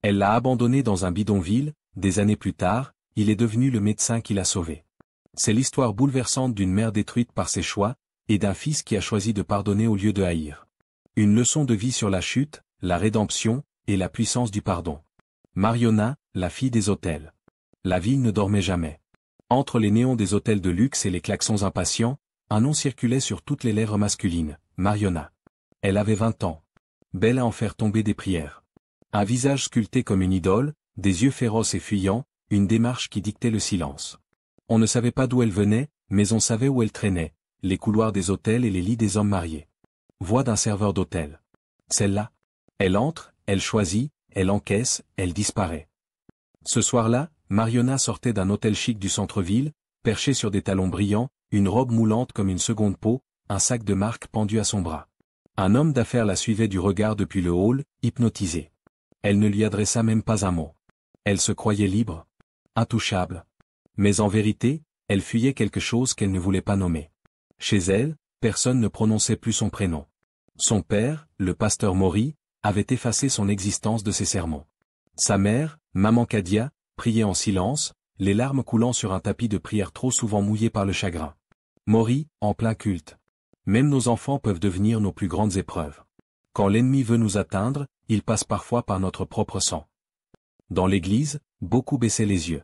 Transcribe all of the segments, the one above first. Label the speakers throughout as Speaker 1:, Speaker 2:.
Speaker 1: Elle l'a abandonné dans un bidonville, des années plus tard, il est devenu le médecin qui l'a sauvé. C'est l'histoire bouleversante d'une mère détruite par ses choix, et d'un fils qui a choisi de pardonner au lieu de haïr. Une leçon de vie sur la chute, la rédemption, et la puissance du pardon. Mariona, la fille des hôtels. La ville ne dormait jamais. Entre les néons des hôtels de luxe et les klaxons impatients, un nom circulait sur toutes les lèvres masculines, Mariona. Elle avait 20 ans. Belle à en faire tomber des prières. Un visage sculpté comme une idole, des yeux féroces et fuyants, une démarche qui dictait le silence. On ne savait pas d'où elle venait, mais on savait où elle traînait, les couloirs des hôtels et les lits des hommes mariés. Voix d'un serveur d'hôtel. Celle-là. Elle entre, elle choisit, elle encaisse, elle disparaît. Ce soir-là, Mariona sortait d'un hôtel chic du centre-ville, perché sur des talons brillants, une robe moulante comme une seconde peau, un sac de marque pendu à son bras. Un homme d'affaires la suivait du regard depuis le hall, hypnotisé. Elle ne lui adressa même pas un mot. Elle se croyait libre, intouchable. Mais en vérité, elle fuyait quelque chose qu'elle ne voulait pas nommer. Chez elle, personne ne prononçait plus son prénom. Son père, le pasteur Maury, avait effacé son existence de ses sermons. Sa mère, maman Kadia, priait en silence, les larmes coulant sur un tapis de prière trop souvent mouillé par le chagrin. Maury, en plein culte. Même nos enfants peuvent devenir nos plus grandes épreuves. Quand l'ennemi veut nous atteindre, il passe parfois par notre propre sang. Dans l'église, beaucoup baissaient les yeux.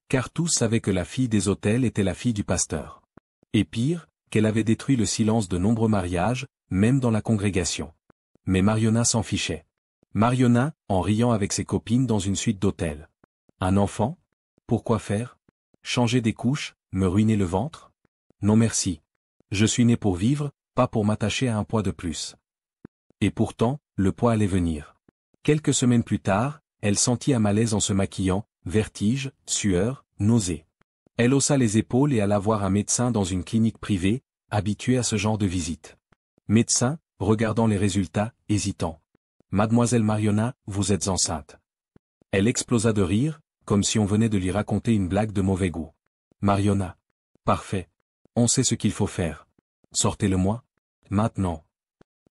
Speaker 1: Car tous savaient que la fille des hôtels était la fille du pasteur. Et pire, qu'elle avait détruit le silence de nombreux mariages, même dans la congrégation. Mais Mariona s'en fichait. Mariona, en riant avec ses copines dans une suite d'hôtels. Un enfant? Pourquoi faire? Changer des couches, me ruiner le ventre? Non merci. Je suis né pour vivre, pas pour m'attacher à un poids de plus. Et pourtant, le poids allait venir. Quelques semaines plus tard, elle sentit un malaise en se maquillant, vertige, sueur, nausée. Elle haussa les épaules et alla voir un médecin dans une clinique privée, habitué à ce genre de visite. Médecin, regardant les résultats, hésitant. Mademoiselle Mariona, vous êtes enceinte. Elle explosa de rire, comme si on venait de lui raconter une blague de mauvais goût. Mariona. Parfait. On sait ce qu'il faut faire. Sortez-le-moi. Maintenant.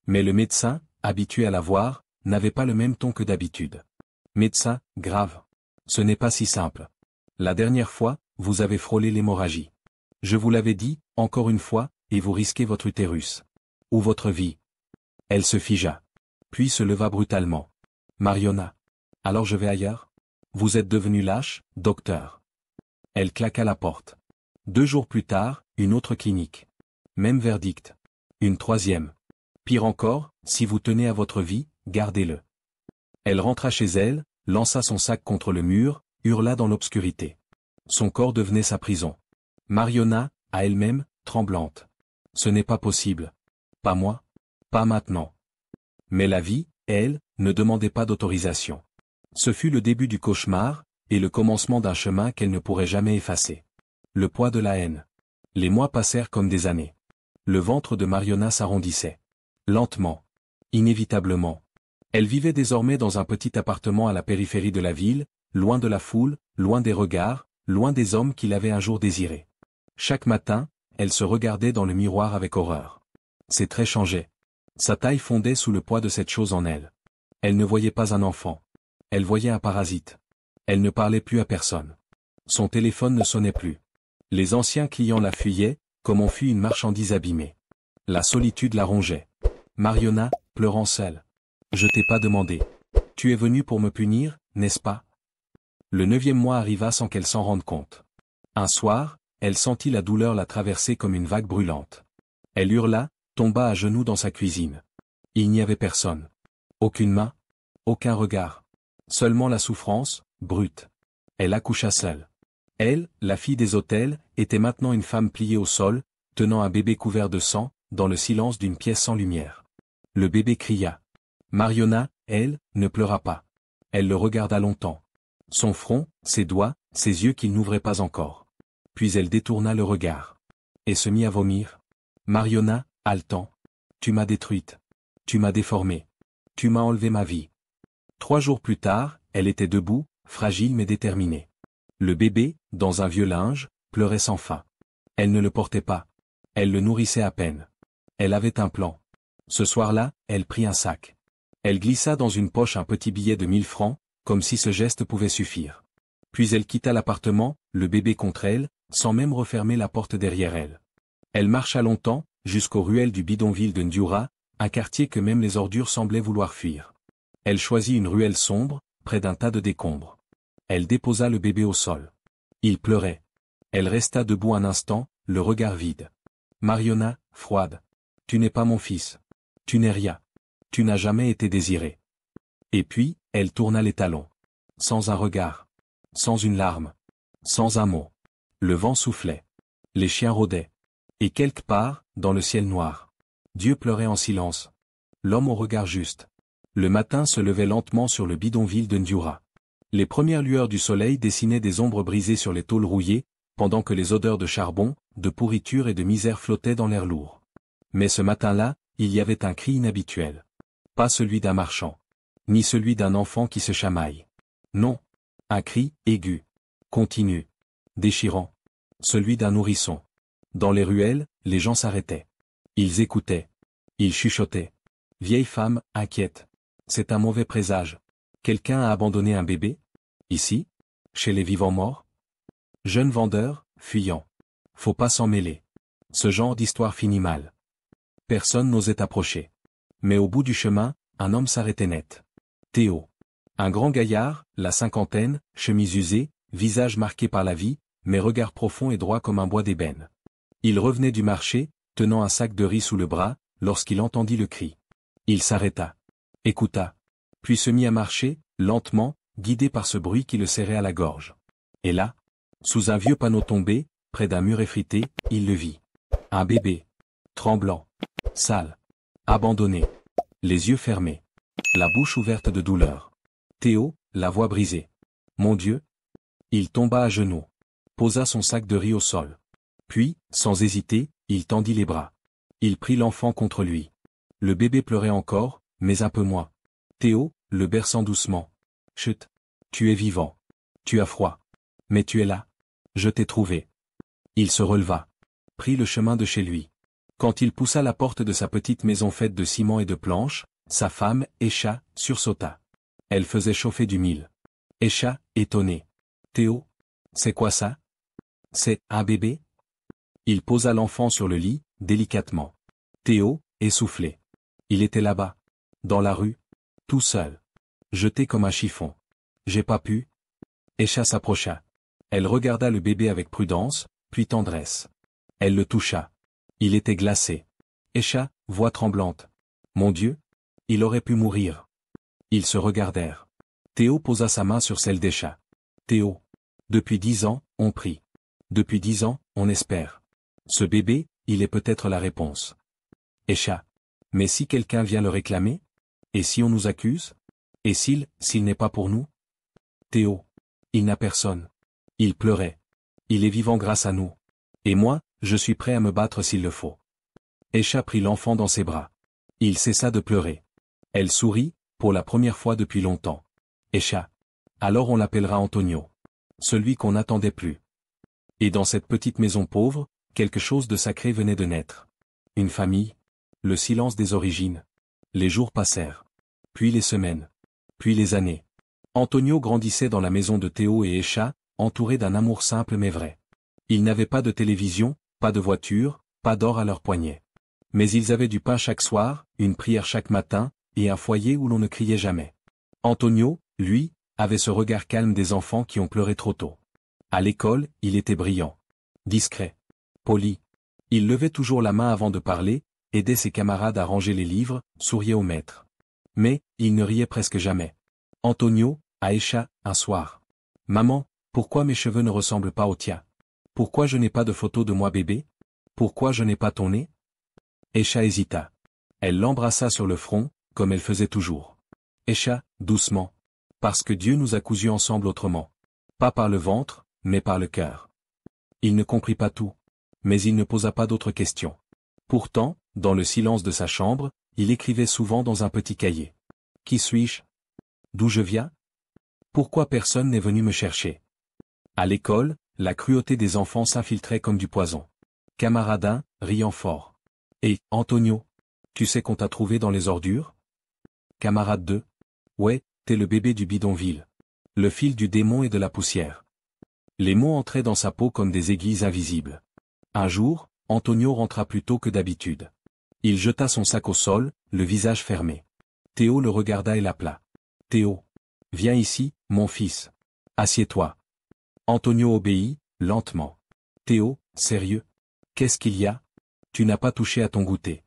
Speaker 1: Mais le médecin, habitué à la voir, n'avait pas le même ton que d'habitude. Médecin, grave. Ce n'est pas si simple. La dernière fois, vous avez frôlé l'hémorragie. Je vous l'avais dit, encore une fois, et vous risquez votre utérus. Ou votre vie. Elle se figea. Puis se leva brutalement. Mariona. Alors je vais ailleurs? Vous êtes devenu lâche, docteur. Elle claqua la porte. 2 jours plus tard, une autre clinique. Même verdict. Une troisième. Pire encore, si vous tenez à votre vie, gardez-le. Elle rentra chez elle, lança son sac contre le mur, hurla dans l'obscurité. Son corps devenait sa prison. Mariona, à elle-même, tremblante. Ce n'est pas possible. Pas moi. Pas maintenant. Mais la vie, elle, ne demandait pas d'autorisation. Ce fut le début du cauchemar, et le commencement d'un chemin qu'elle ne pourrait jamais effacer. Le poids de la haine. Les mois passèrent comme des années. Le ventre de Mariona s'arrondissait. Lentement. Inévitablement. Elle vivait désormais dans un petit appartement à la périphérie de la ville, loin de la foule, loin des regards, loin des hommes qui l'avaient un jour désirée. Chaque matin, elle se regardait dans le miroir avec horreur. Ses traits changeaient. Sa taille fondait sous le poids de cette chose en elle. Elle ne voyait pas un enfant. Elle voyait un parasite. Elle ne parlait plus à personne. Son téléphone ne sonnait plus. Les anciens clients la fuyaient, comme on fuit une marchandise abîmée. La solitude la rongeait. Mariona, pleurant seule. Je t'ai pas demandé. Tu es venu pour me punir, n'est-ce pas? Le 9e mois arriva sans qu'elle s'en rende compte. Un soir, elle sentit la douleur la traverser comme une vague brûlante. Elle hurla, tomba à genoux dans sa cuisine. Il n'y avait personne. Aucune main. Aucun regard. Seulement la souffrance, brute. Elle accoucha seule. Elle, la fille des hôtels, était maintenant une femme pliée au sol, tenant un bébé couvert de sang, dans le silence d'une pièce sans lumière. Le bébé cria. Mariona, elle, ne pleura pas. Elle le regarda longtemps. Son front, ses doigts, ses yeux qu'il n'ouvrait pas encore. Puis elle détourna le regard. Et se mit à vomir. Mariona, haletant. Tu m'as détruite. Tu m'as déformée. Tu m'as enlevé ma vie. 3 jours plus tard, elle était debout, fragile mais déterminée. Le bébé, dans un vieux linge, pleurait sans fin. Elle ne le portait pas. Elle le nourrissait à peine. Elle avait un plan. Ce soir-là, elle prit un sac. Elle glissa dans une poche un petit billet de 1000 francs, comme si ce geste pouvait suffire. Puis elle quitta l'appartement, le bébé contre elle, sans même refermer la porte derrière elle. Elle marcha longtemps, jusqu'aux ruelles du bidonville de Ndiura, un quartier que même les ordures semblaient vouloir fuir. Elle choisit une ruelle sombre, près d'un tas de décombres. Elle déposa le bébé au sol. Il pleurait. Elle resta debout un instant, le regard vide. Mariona, froide. Tu n'es pas mon fils. Tu n'es rien. Tu n'as jamais été désiré. Et puis, elle tourna les talons. Sans un regard. Sans une larme. Sans un mot. Le vent soufflait. Les chiens rôdaient. Et quelque part, dans le ciel noir, Dieu pleurait en silence. L'homme au regard juste. Le matin se levait lentement sur le bidonville de Ndiura. Les premières lueurs du soleil dessinaient des ombres brisées sur les tôles rouillées, pendant que les odeurs de charbon, de pourriture et de misère flottaient dans l'air lourd. Mais ce matin-là, il y avait un cri inhabituel. Pas celui d'un marchand. Ni celui d'un enfant qui se chamaille. Non. Un cri, aigu. Continu. Déchirant. Celui d'un nourrisson. Dans les ruelles, les gens s'arrêtaient. Ils écoutaient. Ils chuchotaient. Vieille femme, inquiète. C'est un mauvais présage. Quelqu'un a abandonné un bébé? Ici? Chez les vivants morts? Jeune vendeur, fuyant. Faut pas s'en mêler. Ce genre d'histoire finit mal. Personne n'osait approcher. Mais au bout du chemin, un homme s'arrêtait net. Théo. Un grand gaillard, la cinquantaine, chemise usée, visage marqué par la vie, mais regard profond et droit comme un bois d'ébène. Il revenait du marché, tenant un sac de riz sous le bras, lorsqu'il entendit le cri. Il s'arrêta. Écouta. Puis se mit à marcher, lentement, guidé par ce bruit qui le serrait à la gorge. Et là, sous un vieux panneau tombé, près d'un mur effrité, il le vit. Un bébé. Tremblant. Sale. Abandonné. Les yeux fermés. La bouche ouverte de douleur. Théo, la voix brisée. Mon Dieu. Il tomba à genoux. Posa son sac de riz au sol. Puis, sans hésiter, il tendit les bras. Il prit l'enfant contre lui. Le bébé pleurait encore, mais un peu moins. Théo, le berçant doucement. Chut. Tu es vivant. Tu as froid. Mais tu es là. Je t'ai trouvé. Il se releva. Prit le chemin de chez lui. Quand il poussa la porte de sa petite maison faite de ciment et de planches, sa femme, Esha, sursauta. Elle faisait chauffer du mil. Esha, étonné. Théo? C'est quoi ça? C'est un bébé? Il posa l'enfant sur le lit, délicatement. Théo, essoufflé. Il était là-bas. Dans la rue. Tout seul. Jeté comme un chiffon. J'ai pas pu. Esha s'approcha. Elle regarda le bébé avec prudence, puis tendresse. Elle le toucha. Il était glacé. Esha, voix tremblante. Mon Dieu? Il aurait pu mourir. Ils se regardèrent. Théo posa sa main sur celle d'Esha. Théo. Depuis 10 ans, on prie. Depuis 10 ans, on espère. Ce bébé, il est peut-être la réponse. Esha. Mais si quelqu'un vient le réclamer? Et si on nous accuse? Et s'il n'est pas pour nous? Théo. Il n'a personne. Il pleurait. Il est vivant grâce à nous. Et moi, je suis prêt à me battre s'il le faut. Esha prit l'enfant dans ses bras. Il cessa de pleurer. Elle sourit, pour la première fois depuis longtemps. Esha. Alors on l'appellera Antonio. Celui qu'on n'attendait plus. Et dans cette petite maison pauvre, quelque chose de sacré venait de naître. Une famille. Le silence des origines. Les jours passèrent. Puis les semaines. Puis les années. Antonio grandissait dans la maison de Théo et Esha, entouré d'un amour simple mais vrai. Ils n'avaient pas de télévision, pas de voiture, pas d'or à leurs poignets. Mais ils avaient du pain chaque soir, une prière chaque matin, et un foyer où l'on ne criait jamais. Antonio, lui, avait ce regard calme des enfants qui ont pleuré trop tôt. À l'école, il était brillant. Discret. Poli. Il levait toujours la main avant de parler, aidait ses camarades à ranger les livres, souriait au maître. Mais, il ne riait presque jamais. Antonio, à Esha, un soir. Maman, pourquoi mes cheveux ne ressemblent pas aux tiens? Pourquoi je n'ai pas de photo de moi bébé? Pourquoi je n'ai pas ton nez? Esha hésita. Elle l'embrassa sur le front, comme elle faisait toujours. Esha, doucement. Parce que Dieu nous a cousus ensemble autrement. Pas par le ventre, mais par le cœur. Il ne comprit pas tout. Mais il ne posa pas d'autres questions. Pourtant, dans le silence de sa chambre, il écrivait souvent dans un petit cahier. Qui suis-je? D'où je viens? Pourquoi personne n'est venu me chercher? À l'école, la cruauté des enfants s'infiltrait comme du poison. Camarade 1, riant fort. Et, Antonio, tu sais qu'on t'a trouvé dans les ordures? Camarade 2. Ouais, t'es le bébé du bidonville. Le fil du démon et de la poussière. Les mots entraient dans sa peau comme des aiguilles invisibles. Un jour, Antonio rentra plus tôt que d'habitude. Il jeta son sac au sol, le visage fermé. Théo le regarda et l'appela. Théo. Viens ici, mon fils. Assieds-toi. Antonio obéit, lentement. Théo, sérieux? Qu'est-ce qu'il y a? Tu n'as pas touché à ton goûter.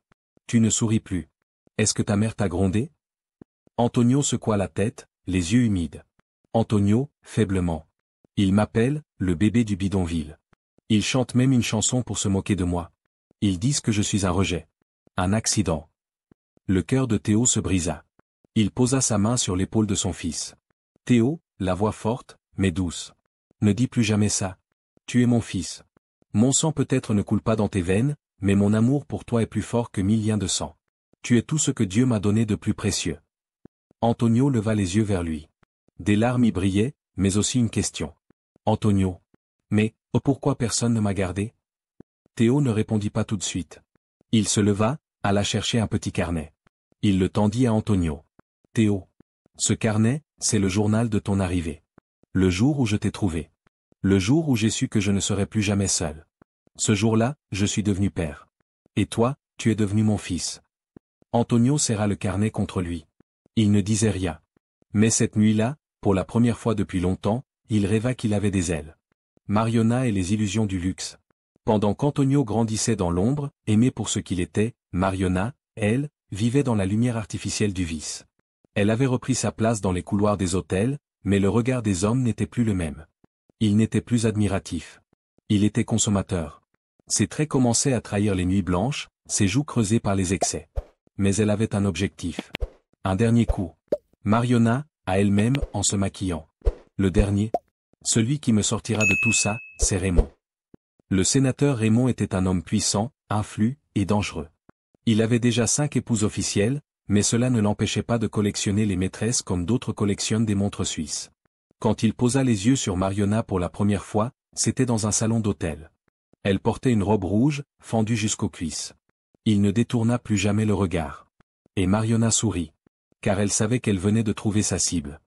Speaker 1: Tu ne souris plus. Est-ce que ta mère t'a grondé? Antonio secoua la tête, les yeux humides. Antonio, faiblement. Il m'appelle, le bébé du bidonville. Ils chantent même une chanson pour se moquer de moi. Ils disent que je suis un rejet. Un accident. Le cœur de Théo se brisa. Il posa sa main sur l'épaule de son fils. Théo, la voix forte, mais douce. Ne dis plus jamais ça. Tu es mon fils. Mon sang peut-être ne coule pas dans tes veines, mais mon amour pour toi est plus fort que 1000 liens de sang. Tu es tout ce que Dieu m'a donné de plus précieux. Antonio leva les yeux vers lui. Des larmes y brillaient, mais aussi une question. Antonio. Mais, oh pourquoi personne ne m'a gardé? Théo ne répondit pas tout de suite. Il se leva, alla chercher un petit carnet. Il le tendit à Antonio. Théo. Ce carnet, c'est le journal de ton arrivée. Le jour où je t'ai trouvé. Le jour où j'ai su que je ne serais plus jamais seul. Ce jour-là, je suis devenu père. Et toi, tu es devenu mon fils. Antonio serra le carnet contre lui. Il ne disait rien. Mais cette nuit-là, pour la première fois depuis longtemps, il rêva qu'il avait des ailes. Mariona et les illusions du luxe. Pendant qu'Antonio grandissait dans l'ombre, aimé pour ce qu'il était, Mariona, elle, vivait dans la lumière artificielle du vice. Elle avait repris sa place dans les couloirs des hôtels, mais le regard des hommes n'était plus le même. Il n'était plus admiratif. Il était consommateur. Ses traits commençaient à trahir les nuits blanches, ses joues creusées par les excès. Mais elle avait un objectif. Un dernier coup. Mariona, à elle-même, en se maquillant. Le dernier. Celui qui me sortira de tout ça, c'est Raymond. Le sénateur Raymond était un homme puissant, influent et dangereux. Il avait déjà 5 épouses officielles, mais cela ne l'empêchait pas de collectionner les maîtresses comme d'autres collectionnent des montres suisses. Quand il posa les yeux sur Mariona pour la première fois, c'était dans un salon d'hôtel. Elle portait une robe rouge, fendue jusqu'aux cuisses. Il ne détourna plus jamais le regard. Et Mariona sourit. Car elle savait qu'elle venait de trouver sa cible.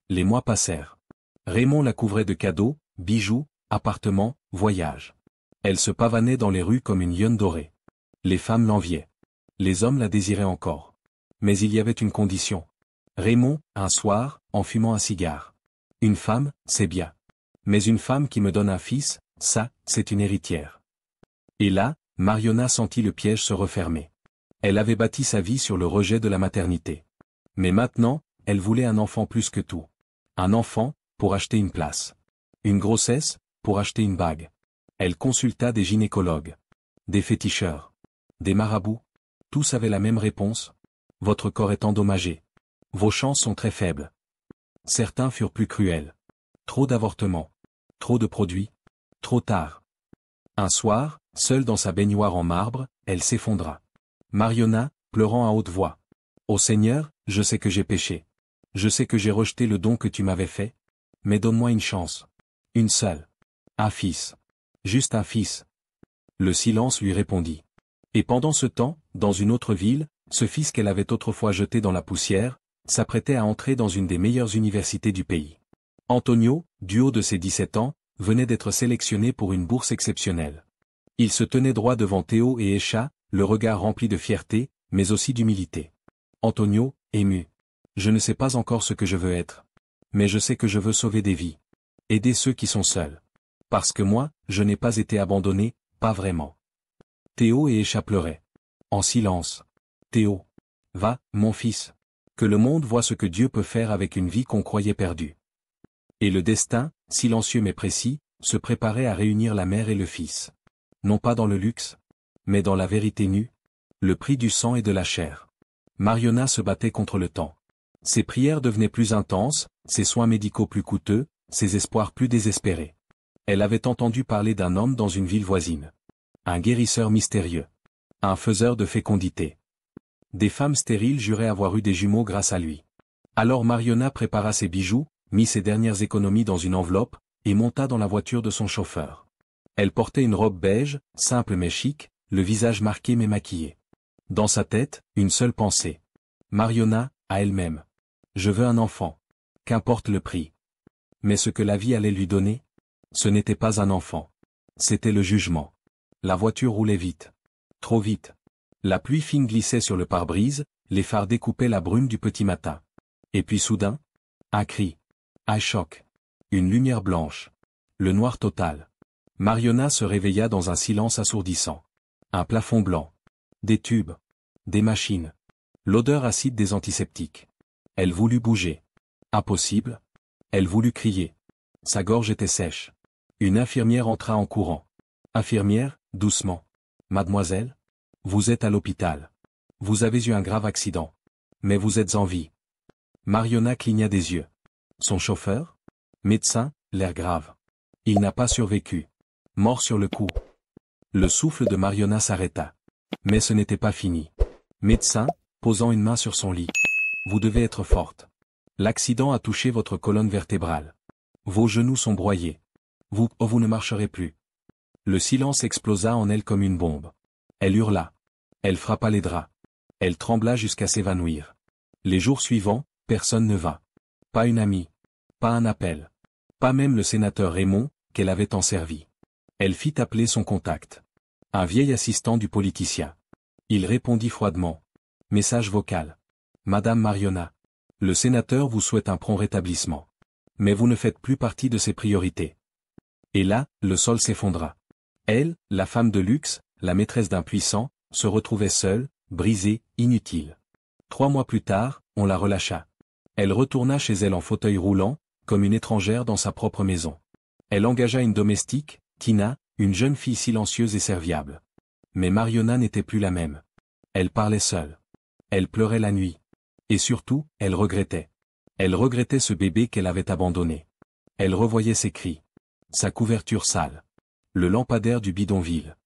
Speaker 1: Les mois passèrent. Raymond la couvrait de cadeaux, bijoux, appartements, voyages. Elle se pavanait dans les rues comme une lionne dorée. Les femmes l'enviaient. Les hommes la désiraient encore. Mais il y avait une condition. Raymond, un soir, en fumant un cigare. Une femme, c'est bien. Mais une femme qui me donne un fils, ça, c'est une héritière. Et là, Mariona sentit le piège se refermer. Elle avait bâti sa vie sur le rejet de la maternité. Mais maintenant, elle voulait un enfant plus que tout. Un enfant, pour acheter une place. Une grossesse, pour acheter une bague. Elle consulta des gynécologues. Des féticheurs. Des marabouts. Tous avaient la même réponse. Votre corps est endommagé. Vos chances sont très faibles. Certains furent plus cruels. Trop d'avortements. Trop de produits. Trop tard. Un soir, seule dans sa baignoire en marbre, elle s'effondra. Mariona, pleurant à haute voix. Ô Seigneur, je sais que j'ai péché. Je sais que j'ai rejeté le don que tu m'avais fait. Mais donne-moi une chance. Une seule. Un fils. Juste un fils. Le silence lui répondit. Et pendant ce temps, dans une autre ville, ce fils qu'elle avait autrefois jeté dans la poussière, s'apprêtait à entrer dans une des meilleures universités du pays. Antonio, du haut de ses 17 ans, venait d'être sélectionné pour une bourse exceptionnelle. Il se tenait droit devant Théo et Escha, le regard rempli de fierté, mais aussi d'humilité. Antonio, ému. Je ne sais pas encore ce que je veux être. Mais je sais que je veux sauver des vies. Aider ceux qui sont seuls. Parce que moi, je n'ai pas été abandonné, pas vraiment. Théo et Escha pleuraient. En silence. Théo. Va, mon fils. Que le monde voie ce que Dieu peut faire avec une vie qu'on croyait perdue. Et le destin, silencieux mais précis, se préparait à réunir la mère et le fils. Non pas dans le luxe, mais dans la vérité nue, le prix du sang et de la chair. Mariona se battait contre le temps. Ses prières devenaient plus intenses, ses soins médicaux plus coûteux, ses espoirs plus désespérés. Elle avait entendu parler d'un homme dans une ville voisine. Un guérisseur mystérieux. Un faiseur de fécondité. Des femmes stériles juraient avoir eu des jumeaux grâce à lui. Alors Mariona prépara ses bijoux, mit ses dernières économies dans une enveloppe, et monta dans la voiture de son chauffeur. Elle portait une robe beige, simple mais chic, le visage marqué mais maquillé. Dans sa tête, une seule pensée. Mariona, à elle-même. Je veux un enfant. Qu'importe le prix. Mais ce que la vie allait lui donner? Ce n'était pas un enfant. C'était le jugement. La voiture roulait vite. Trop vite. La pluie fine glissait sur le pare-brise, les phares découpaient la brume du petit matin. Et puis soudain, un cri. Un choc. Une lumière blanche. Le noir total. Mariona se réveilla dans un silence assourdissant. Un plafond blanc. Des tubes. Des machines. L'odeur acide des antiseptiques. Elle voulut bouger. Impossible. Elle voulut crier. Sa gorge était sèche. Une infirmière entra en courant. Infirmière, doucement. Mademoiselle? Vous êtes à l'hôpital. Vous avez eu un grave accident. Mais vous êtes en vie. Mariona cligna des yeux. Son chauffeur? Médecin, l'air grave. Il n'a pas survécu. Mort sur le coup. Le souffle de Mariona s'arrêta. Mais ce n'était pas fini. Médecin, posant une main sur son lit. Vous devez être forte. L'accident a touché votre colonne vertébrale. Vos genoux sont broyés. Vous ne marcherez plus. Le silence explosa en elle comme une bombe. Elle hurla. Elle frappa les draps. Elle trembla jusqu'à s'évanouir. Les jours suivants, personne ne vint. Pas une amie. Pas un appel. Pas même le sénateur Raymond, qu'elle avait tant servi. Elle fit appeler son contact. Un vieil assistant du politicien. Il répondit froidement. Message vocal. Madame Mariona. Le sénateur vous souhaite un prompt rétablissement. Mais vous ne faites plus partie de ses priorités. Et là, le sol s'effondra. Elle, la femme de luxe, la maîtresse d'un puissant, se retrouvait seule, brisée, inutile. 3 mois plus tard, on la relâcha. Elle retourna chez elle en fauteuil roulant, comme une étrangère dans sa propre maison. Elle engagea une domestique, Tina, une jeune fille silencieuse et serviable. Mais Mariona n'était plus la même. Elle parlait seule. Elle pleurait la nuit. Et surtout, elle regrettait. Elle regrettait ce bébé qu'elle avait abandonné. Elle revoyait ses cris. Sa couverture sale. Le lampadaire du bidonville.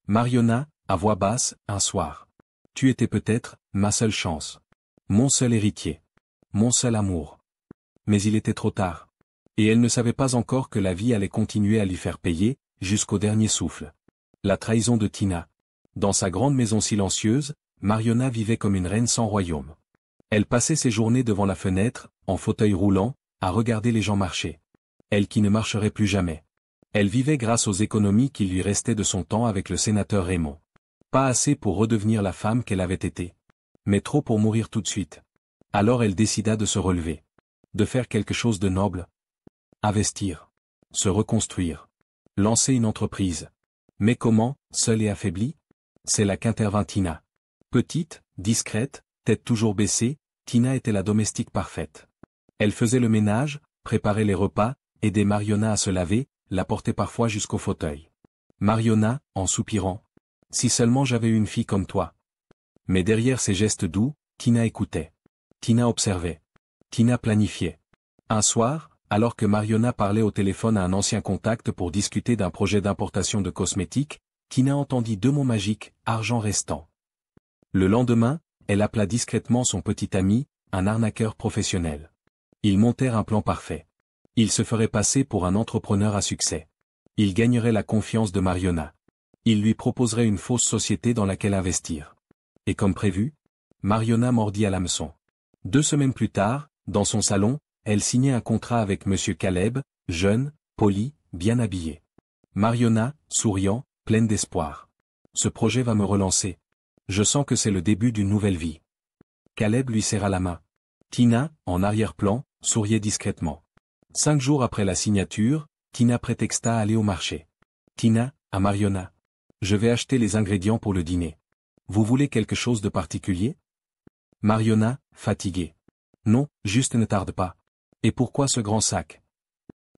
Speaker 1: Mariona, à voix basse, un soir. Tu étais peut-être, ma seule chance. Mon seul héritier. Mon seul amour. Mais il était trop tard. Et elle ne savait pas encore que la vie allait continuer à lui faire payer, jusqu'au dernier souffle. La trahison de Tina. Dans sa grande maison silencieuse, Mariona vivait comme une reine sans royaume. Elle passait ses journées devant la fenêtre, en fauteuil roulant, à regarder les gens marcher. Elle qui ne marcherait plus jamais. Elle vivait grâce aux économies qui lui restaient de son temps avec le sénateur Raymond. Pas assez pour redevenir la femme qu'elle avait été. Mais trop pour mourir tout de suite. Alors elle décida de se relever. De faire quelque chose de noble. Investir. Se reconstruire. Lancer une entreprise. Mais comment, seule et affaiblie? C'est là qu'intervint Tina. Petite, discrète, tête toujours baissée, Tina était la domestique parfaite. Elle faisait le ménage, préparait les repas, aidait Mariona à se laver, la portait parfois jusqu'au fauteuil. Mariona, en soupirant. Si seulement j'avais eu une fille comme toi. Mais derrière ces gestes doux, Tina écoutait. Tina observait. Tina planifiait. Un soir, alors que Mariona parlait au téléphone à un ancien contact pour discuter d'un projet d'importation de cosmétiques, Tina entendit 2 mots magiques, argent restant. Le lendemain, elle appela discrètement son petit ami, un arnaqueur professionnel. Ils montèrent un plan parfait. Il se ferait passer pour un entrepreneur à succès. Il gagnerait la confiance de Mariona. Il lui proposerait une fausse société dans laquelle investir. Et comme prévu, Mariona mordit à l'hameçon. 2 semaines plus tard, dans son salon, elle signait un contrat avec Monsieur Caleb, jeune, poli, bien habillé. Mariona, souriant, pleine d'espoir. Ce projet va me relancer. Je sens que c'est le début d'une nouvelle vie. Caleb lui serra la main. Tina, en arrière-plan, souriait discrètement. 5 jours après la signature, Tina prétexta aller au marché. Tina, à Mariona. Je vais acheter les ingrédients pour le dîner. Vous voulez quelque chose de particulier? Mariona, fatiguée. Non, juste ne tarde pas. Et pourquoi ce grand sac?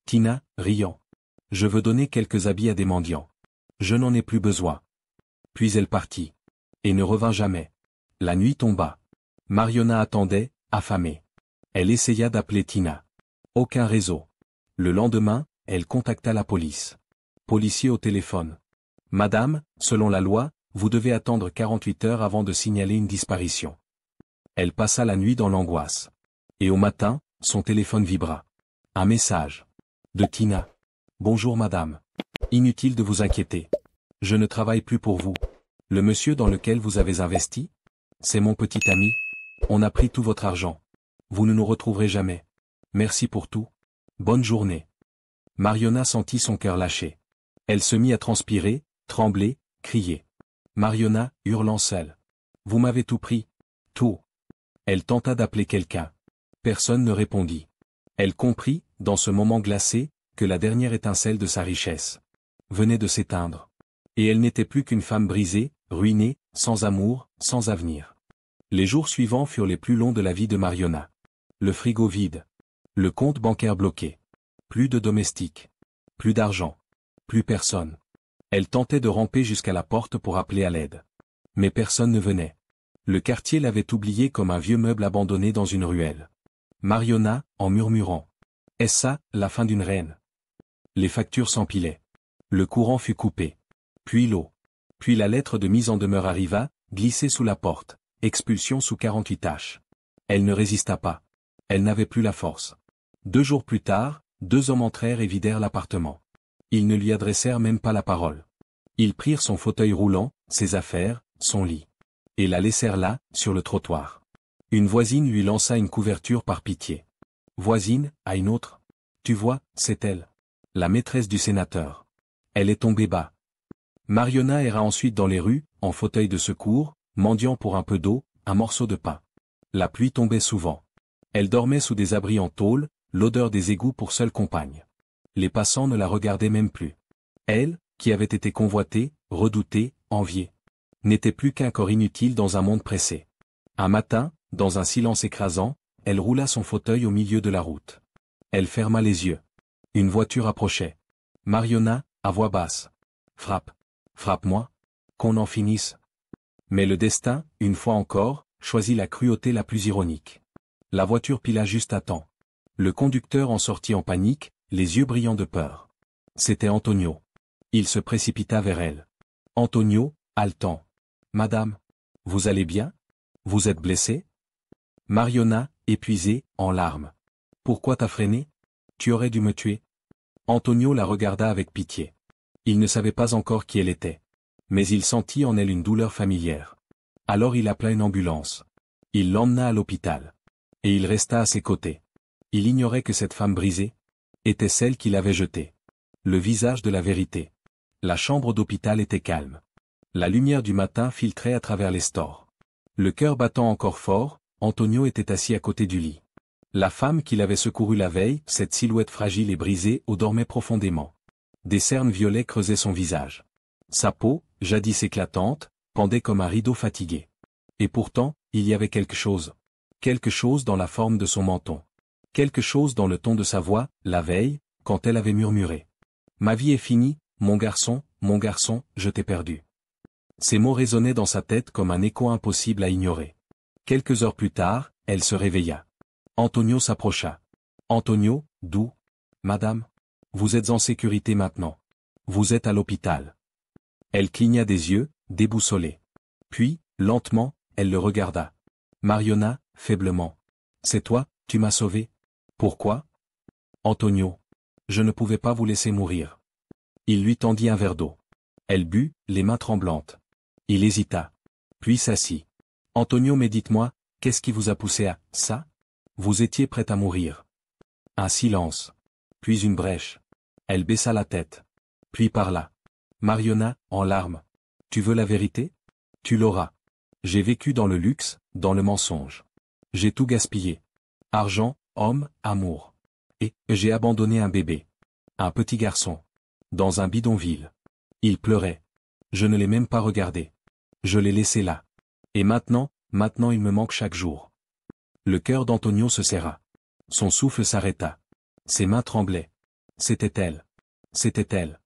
Speaker 1: Tina, riant. Je veux donner quelques habits à des mendiants. Je n'en ai plus besoin. Puis elle partit. Et ne revint jamais. La nuit tomba. Mariona attendait, affamée. Elle essaya d'appeler Tina. Aucun réseau. Le lendemain, elle contacta la police. Policier au téléphone. Madame, selon la loi, vous devez attendre 48 heures avant de signaler une disparition. Elle passa la nuit dans l'angoisse. Et au matin, son téléphone vibra. Un message. De Tina. Bonjour madame. Inutile de vous inquiéter. Je ne travaille plus pour vous. Le monsieur dans lequel vous avez investi? C'est mon petit ami. On a pris tout votre argent. Vous ne nous retrouverez jamais. Merci pour tout. Bonne journée. Mariona sentit son cœur lâcher. Elle se mit à transpirer, trembler, crier. Mariona, hurlant seule. Vous m'avez tout pris. Tout. Elle tenta d'appeler quelqu'un. Personne ne répondit. Elle comprit, dans ce moment glacé, que la dernière étincelle de sa richesse venait de s'éteindre. Et elle n'était plus qu'une femme brisée, ruinée, sans amour, sans avenir. Les jours suivants furent les plus longs de la vie de Mariona. Le frigo vide. Le compte bancaire bloqué. Plus de domestiques. Plus d'argent. Plus personne. Elle tentait de ramper jusqu'à la porte pour appeler à l'aide. Mais personne ne venait. Le quartier l'avait oubliée comme un vieux meuble abandonné dans une ruelle. Mariona, en murmurant. Est-ce ça, la fin d'une reine? Les factures s'empilaient. Le courant fut coupé. Puis l'eau. Puis la lettre de mise en demeure arriva, glissée sous la porte. Expulsion sous 48 tâches. Elle ne résista pas. Elle n'avait plus la force. 2 jours plus tard, 2 hommes entrèrent et vidèrent l'appartement. Ils ne lui adressèrent même pas la parole. Ils prirent son fauteuil roulant, ses affaires, son lit. Et la laissèrent là, sur le trottoir. Une voisine lui lança une couverture par pitié. Voisine, à une autre. Tu vois, c'est elle. La maîtresse du sénateur. Elle est tombée bas. Mariona erra ensuite dans les rues, en fauteuil de secours, mendiant pour un peu d'eau, un morceau de pain. La pluie tombait souvent. Elle dormait sous des abris en tôle, l'odeur des égouts pour seule compagne. Les passants ne la regardaient même plus. Elle, qui avait été convoitée, redoutée, enviée, n'était plus qu'un corps inutile dans un monde pressé. Un matin, dans un silence écrasant, elle roula son fauteuil au milieu de la route. Elle ferma les yeux. Une voiture approchait. Mariona, à voix basse. Frappe. Frappe-moi. Qu'on en finisse. Mais le destin, une fois encore, choisit la cruauté la plus ironique. La voiture pila juste à temps. Le conducteur en sortit en panique, les yeux brillants de peur. C'était Antonio. Il se précipita vers elle. Antonio, haletant. Madame. Vous allez bien? Vous êtes blessée? Mariona, épuisée, en larmes. Pourquoi t'as freiné? Tu aurais dû me tuer. Antonio la regarda avec pitié. Il ne savait pas encore qui elle était. Mais il sentit en elle une douleur familière. Alors il appela une ambulance. Il l'emmena à l'hôpital. Et il resta à ses côtés. Il ignorait que cette femme brisée était celle qui l'avait jetée. Le visage de la vérité. La chambre d'hôpital était calme. La lumière du matin filtrait à travers les stores. Le cœur battant encore fort, Antonio était assis à côté du lit. La femme qui l'avait secouru la veille, cette silhouette fragile et brisée, dormait profondément. Des cernes violets creusaient son visage. Sa peau, jadis éclatante, pendait comme un rideau fatigué. Et pourtant, il y avait quelque chose. Quelque chose dans la forme de son menton. Quelque chose dans le ton de sa voix, la veille, quand elle avait murmuré. Ma vie est finie, mon garçon, je t'ai perdu. Ces mots résonnaient dans sa tête comme un écho impossible à ignorer. Quelques heures plus tard, elle se réveilla. Antonio s'approcha. Antonio, d'où? Madame? Vous êtes en sécurité maintenant. Vous êtes à l'hôpital. Elle cligna des yeux, déboussolée. Puis, lentement, elle le regarda. Mariona, faiblement. C'est toi, tu m'as sauvé. Pourquoi? Antonio. Je ne pouvais pas vous laisser mourir. Il lui tendit un verre d'eau. Elle but, les mains tremblantes. Il hésita. Puis s'assit. Antonio, mais dites-moi, qu'est-ce qui vous a poussé à ça? Vous étiez prête à mourir. Un silence. Puis une brèche. Elle baissa la tête. Puis parla. Mariona, en larmes. Tu veux la vérité? Tu l'auras. J'ai vécu dans le luxe, dans le mensonge. J'ai tout gaspillé. Argent, homme, amour. Et j'ai abandonné un bébé. Un petit garçon. Dans un bidonville. Il pleurait. Je ne l'ai même pas regardé. Je l'ai laissé là. Et maintenant il me manque chaque jour. Le cœur d'Antonio se serra. Son souffle s'arrêta. Ses mains tremblaient. C'était elle. C'était elle.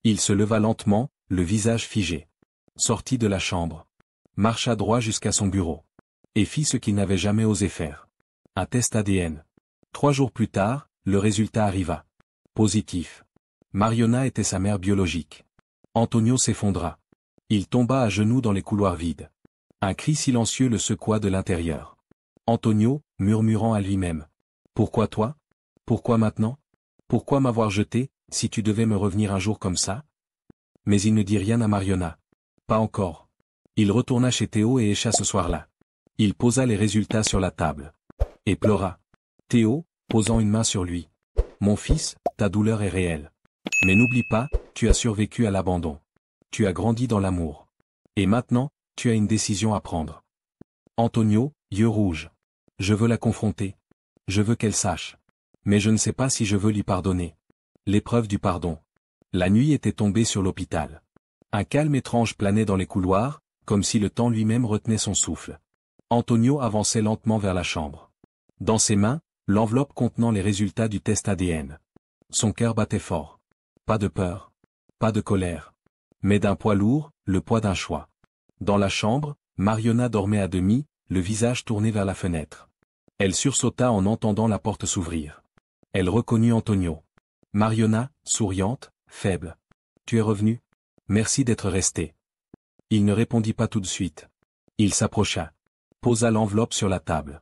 Speaker 1: Il se leva lentement, le visage figé. Sortit de la chambre. Marcha droit jusqu'à son bureau. Et fit ce qu'il n'avait jamais osé faire. Un test ADN. 3 jours plus tard, le résultat arriva. Positif. Mariona était sa mère biologique. Antonio s'effondra. Il tomba à genoux dans les couloirs vides. Un cri silencieux le secoua de l'intérieur. Antonio, murmurant à lui-même. Pourquoi toi? Pourquoi maintenant? Pourquoi m'avoir jeté, si tu devais me revenir un jour comme ça? Mais il ne dit rien à Mariona. Pas encore. Il retourna chez Théo et Écha ce soir-là. Il posa les résultats sur la table. Et pleura. Théo, posant une main sur lui. Mon fils, ta douleur est réelle. Mais n'oublie pas, tu as survécu à l'abandon. Tu as grandi dans l'amour. Et maintenant, tu as une décision à prendre. Antonio, yeux rouges. Je veux la confronter. Je veux qu'elle sache. Mais je ne sais pas si je veux lui pardonner. L'épreuve du pardon. La nuit était tombée sur l'hôpital. Un calme étrange planait dans les couloirs, comme si le temps lui-même retenait son souffle. Antonio avançait lentement vers la chambre. Dans ses mains, l'enveloppe contenant les résultats du test ADN. Son cœur battait fort. Pas de peur. Pas de colère. Mais d'un poids lourd, le poids d'un choix. Dans la chambre, Mariona dormait à demi, le visage tourné vers la fenêtre. Elle sursauta en entendant la porte s'ouvrir. Elle reconnut Antonio. Mariona, souriante, faible. Tu es revenu? Merci d'être resté. Il ne répondit pas tout de suite. Il s'approcha. Posa l'enveloppe sur la table.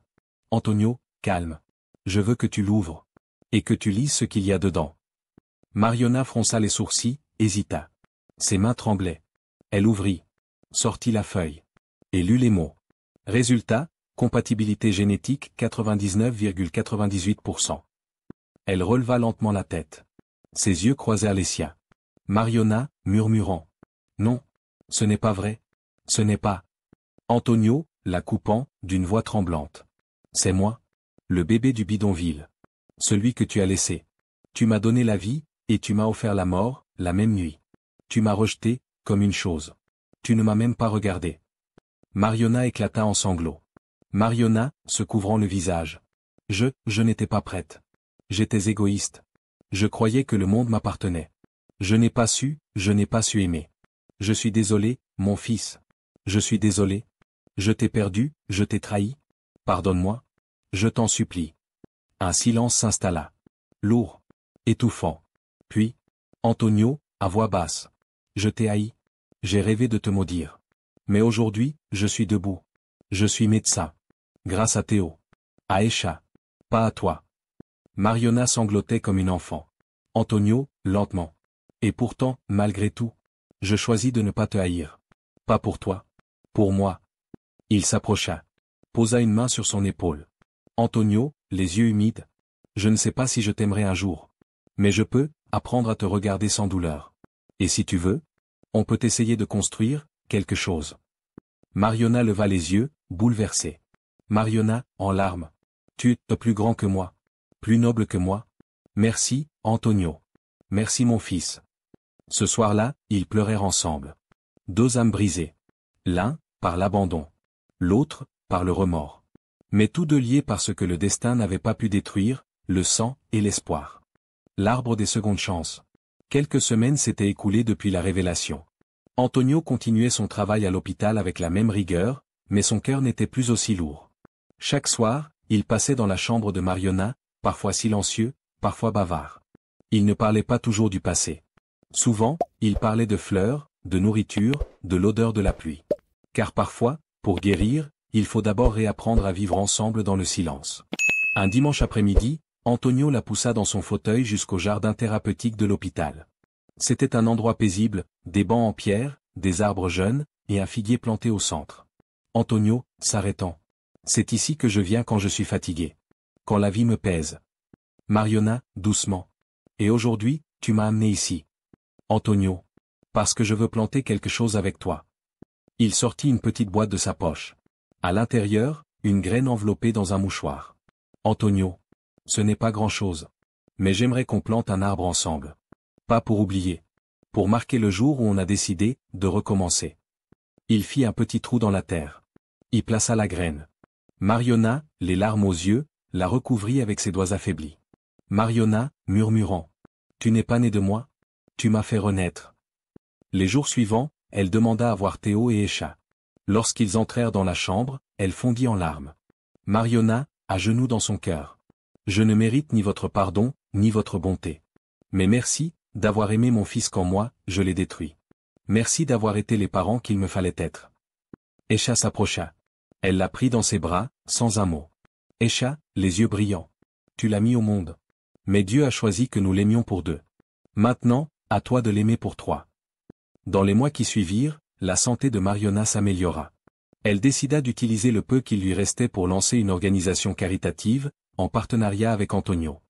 Speaker 1: Antonio, calme. Je veux que tu l'ouvres. Et que tu lises ce qu'il y a dedans. Mariona fronça les sourcils, hésita. Ses mains tremblaient. Elle ouvrit. Sortit la feuille. Et lut les mots. Résultat, compatibilité génétique 99,98%. Elle releva lentement la tête. Ses yeux croisèrent les siens. Mariona, murmurant. Non. Ce n'est pas vrai. Ce n'est pas. Antonio, la coupant, d'une voix tremblante. C'est moi. Le bébé du bidonville. Celui que tu as laissé. Tu m'as donné la vie, et tu m'as offert la mort, la même nuit. Tu m'as rejeté, comme une chose. Tu ne m'as même pas regardé. Mariona éclata en sanglots. Mariona, se couvrant le visage. Je n'étais pas prête. J'étais égoïste. Je croyais que le monde m'appartenait. Je n'ai pas su aimer. Je suis désolé, mon fils. Je suis désolé. Je t'ai perdu, je t'ai trahi. Pardonne-moi. Je t'en supplie. Un silence s'installa. Lourd. Étouffant. Puis, Antonio, à voix basse. Je t'ai haï. J'ai rêvé de te maudire. Mais aujourd'hui, je suis debout. Je suis médecin. Grâce à Théo. À Escha. Pas à toi. Mariona sanglotait comme une enfant. Antonio, lentement. Et pourtant, malgré tout, je choisis de ne pas te haïr. Pas pour toi. Pour moi. Il s'approcha. Posa une main sur son épaule. Antonio, les yeux humides. Je ne sais pas si je t'aimerai un jour. Mais je peux, apprendre à te regarder sans douleur. Et si tu veux, on peut essayer de construire, quelque chose. Mariona leva les yeux, bouleversée. Mariona, en larmes. Tu es plus grand que moi. Plus noble que moi. Merci, Antonio. Merci mon fils. Ce soir-là, ils pleurèrent ensemble. Deux âmes brisées. L'un, par l'abandon. L'autre, par le remords. Mais tous deux liés par ce que le destin n'avait pas pu détruire, le sang et l'espoir. L'arbre des secondes chances. Quelques semaines s'étaient écoulées depuis la révélation. Antonio continuait son travail à l'hôpital avec la même rigueur, mais son cœur n'était plus aussi lourd. Chaque soir, il passait dans la chambre de Mariona, parfois silencieux, parfois bavard. Il ne parlait pas toujours du passé. Souvent, il parlait de fleurs, de nourriture, de l'odeur de la pluie. Car parfois, pour guérir, il faut d'abord réapprendre à vivre ensemble dans le silence. Un dimanche après-midi, Antonio la poussa dans son fauteuil jusqu'au jardin thérapeutique de l'hôpital. C'était un endroit paisible, des bancs en pierre, des arbres jeunes, et un figuier planté au centre. Antonio, s'arrêtant. C'est ici que je viens quand je suis fatigué. Quand la vie me pèse. Mariona, doucement. Et aujourd'hui, tu m'as amené ici. Antonio. Parce que je veux planter quelque chose avec toi. Il sortit une petite boîte de sa poche. À l'intérieur, une graine enveloppée dans un mouchoir. Antonio. Ce n'est pas grand-chose. Mais j'aimerais qu'on plante un arbre ensemble. Pas pour oublier. Pour marquer le jour où on a décidé de recommencer. Il fit un petit trou dans la terre. Y plaça la graine. Mariona, les larmes aux yeux, la recouvrit avec ses doigts affaiblis. Mariona, murmurant. Tu n'es pas né de moi? Tu m'as fait renaître. Les jours suivants, elle demanda à voir Théo et Escha. Lorsqu'ils entrèrent dans la chambre, elle fondit en larmes. Mariona, à genoux dans son cœur. Je ne mérite ni votre pardon, ni votre bonté. Mais merci, d'avoir aimé mon fils quand moi, je l'ai détruit. Merci d'avoir été les parents qu'il me fallait être. Escha s'approcha. Elle la prit dans ses bras, sans un mot. Escha, les yeux brillants. Tu l'as mis au monde. Mais Dieu a choisi que nous l'aimions pour deux. Maintenant, à toi de l'aimer pour trois. Dans les mois qui suivirent, la santé de Mariona s'améliora. Elle décida d'utiliser le peu qu'il lui restait pour lancer une organisation caritative, en partenariat avec Antonio.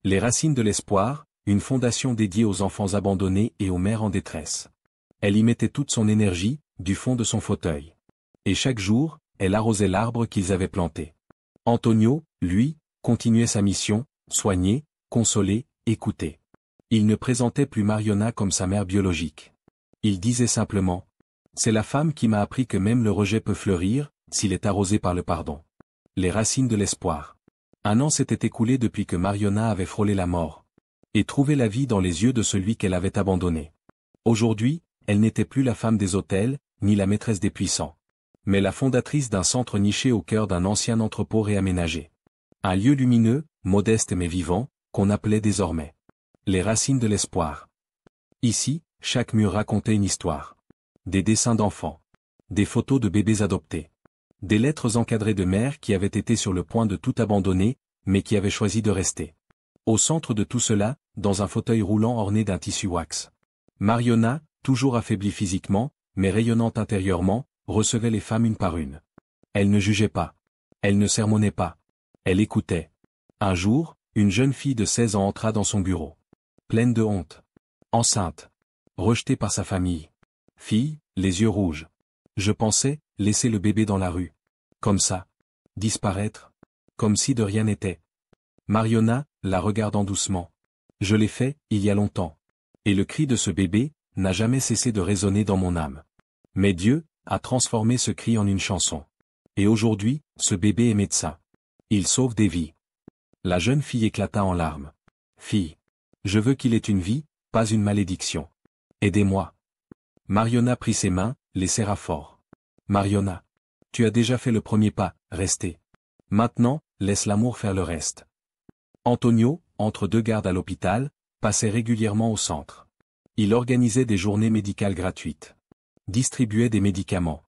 Speaker 1: Les Racines de l'Espoir, une fondation dédiée aux enfants abandonnés et aux mères en détresse. Elle y mettait toute son énergie, du fond de son fauteuil. Et chaque jour, elle arrosait l'arbre qu'ils avaient planté. Antonio, lui, continuait sa mission, soigner, consoler, écouter. Il ne présentait plus Mariona comme sa mère biologique. Il disait simplement « C'est la femme qui m'a appris que même le rejet peut fleurir, s'il est arrosé par le pardon. » Les Racines de l'Espoir. 1 an s'était écoulé depuis que Mariona avait frôlé la mort. Et trouvé la vie dans les yeux de celui qu'elle avait abandonné. Aujourd'hui, elle n'était plus la femme des hôtels, ni la maîtresse des puissants. Mais la fondatrice d'un centre niché au cœur d'un ancien entrepôt réaménagé. Un lieu lumineux, modeste mais vivant, qu'on appelait désormais les Racines de l'Espoir. Ici, chaque mur racontait une histoire. Des dessins d'enfants. Des photos de bébés adoptés. Des lettres encadrées de mères qui avaient été sur le point de tout abandonner, mais qui avaient choisi de rester. Au centre de tout cela, dans un fauteuil roulant orné d'un tissu wax. Mariona, toujours affaiblie physiquement, mais rayonnante intérieurement, recevait les femmes une par une. Elle ne jugeait pas. Elle ne sermonnait pas. Elle écoutait. Un jour, une jeune fille de 16 ans entra dans son bureau. Pleine de honte. Enceinte. Rejetée par sa famille. Fille, les yeux rouges. Je pensais, laisser le bébé dans la rue. Comme ça. Disparaître. Comme si de rien n'était. Mariona, la regardant doucement. Je l'ai fait, il y a longtemps. Et le cri de ce bébé, n'a jamais cessé de résonner dans mon âme. Mais Dieu, a transformé ce cri en une chanson. Et aujourd'hui, ce bébé est médecin. Il sauve des vies. La jeune fille éclata en larmes. Fille. Je veux qu'il ait une vie, pas une malédiction. Aidez-moi. Mariona prit ses mains, les serra fort. Mariona. Tu as déjà fait le premier pas, restez. Maintenant, laisse l'amour faire le reste. Antonio, entre 2 gardes à l'hôpital, passait régulièrement au centre. Il organisait des journées médicales gratuites. Distribuait des médicaments.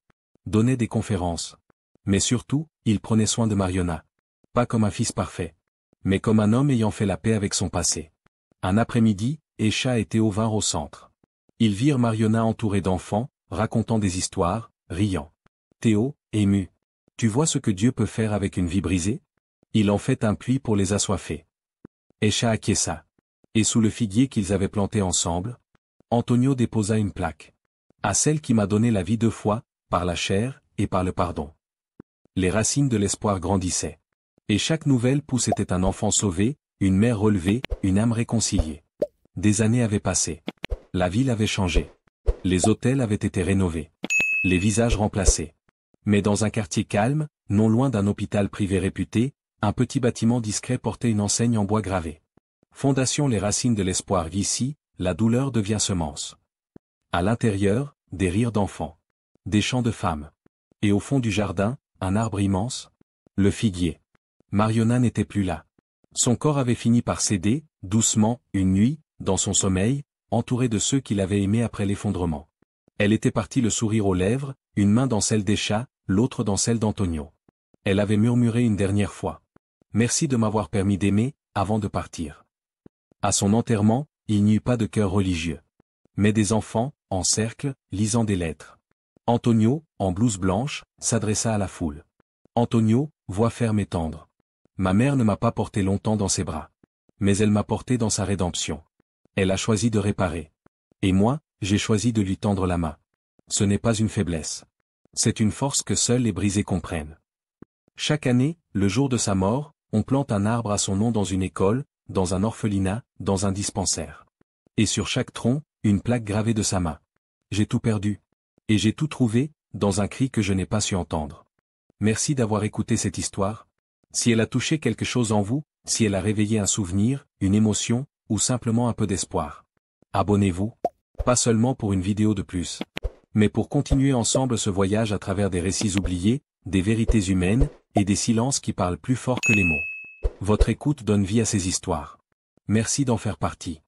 Speaker 1: Donnait des conférences. Mais surtout, il prenait soin de Mariona. Pas comme un fils parfait. Mais comme un homme ayant fait la paix avec son passé. Un après-midi, Esha et Théo vinrent au centre. Ils virent Mariona entourée d'enfants, racontant des histoires, riant. Théo, ému. Tu vois ce que Dieu peut faire avec une vie brisée? Il en fait un puits pour les assoiffés. Esha acquiesça. Et sous le figuier qu'ils avaient planté ensemble, Antonio déposa une plaque. À celle qui m'a donné la vie 2 fois, par la chair, et par le pardon. Les racines de l'espoir grandissaient. Et chaque nouvelle pousse était un enfant sauvé, une mère relevée, une âme réconciliée. Des années avaient passé. La ville avait changé. Les hôtels avaient été rénovés. Les visages remplacés. Mais dans un quartier calme, non loin d'un hôpital privé réputé, un petit bâtiment discret portait une enseigne en bois gravé. Fondation Les Racines de l'Espoir. Ici, la douleur devient semence. À l'intérieur, des rires d'enfants. Des chants de femmes. Et au fond du jardin, un arbre immense. Le figuier. Mariona n'était plus là. Son corps avait fini par céder, doucement, une nuit, dans son sommeil, entourée de ceux qui l'avaient aimée après l'effondrement. Elle était partie le sourire aux lèvres, une main dans celle d'Esha, l'autre dans celle d'Antonio. Elle avait murmuré une dernière fois. « Merci de m'avoir permis d'aimer, avant de partir. » À son enterrement, il n'y eut pas de chœur religieux. Mais des enfants, en cercle, lisant des lettres. Antonio, en blouse blanche, s'adressa à la foule. Antonio, voix ferme et tendre. Ma mère ne m'a pas porté longtemps dans ses bras. Mais elle m'a porté dans sa rédemption. Elle a choisi de réparer. Et moi, j'ai choisi de lui tendre la main. Ce n'est pas une faiblesse. C'est une force que seuls les brisés comprennent. Chaque année, le jour de sa mort, on plante un arbre à son nom dans une école, dans un orphelinat, dans un dispensaire. Et sur chaque tronc, une plaque gravée de sa main. J'ai tout perdu. Et j'ai tout trouvé, dans un cri que je n'ai pas su entendre. Merci d'avoir écouté cette histoire. Si elle a touché quelque chose en vous, si elle a réveillé un souvenir, une émotion, ou simplement un peu d'espoir. Abonnez-vous. Pas seulement pour une vidéo de plus. Mais pour continuer ensemble ce voyage à travers des récits oubliés, des vérités humaines, et des silences qui parlent plus fort que les mots. Votre écoute donne vie à ces histoires. Merci d'en faire partie.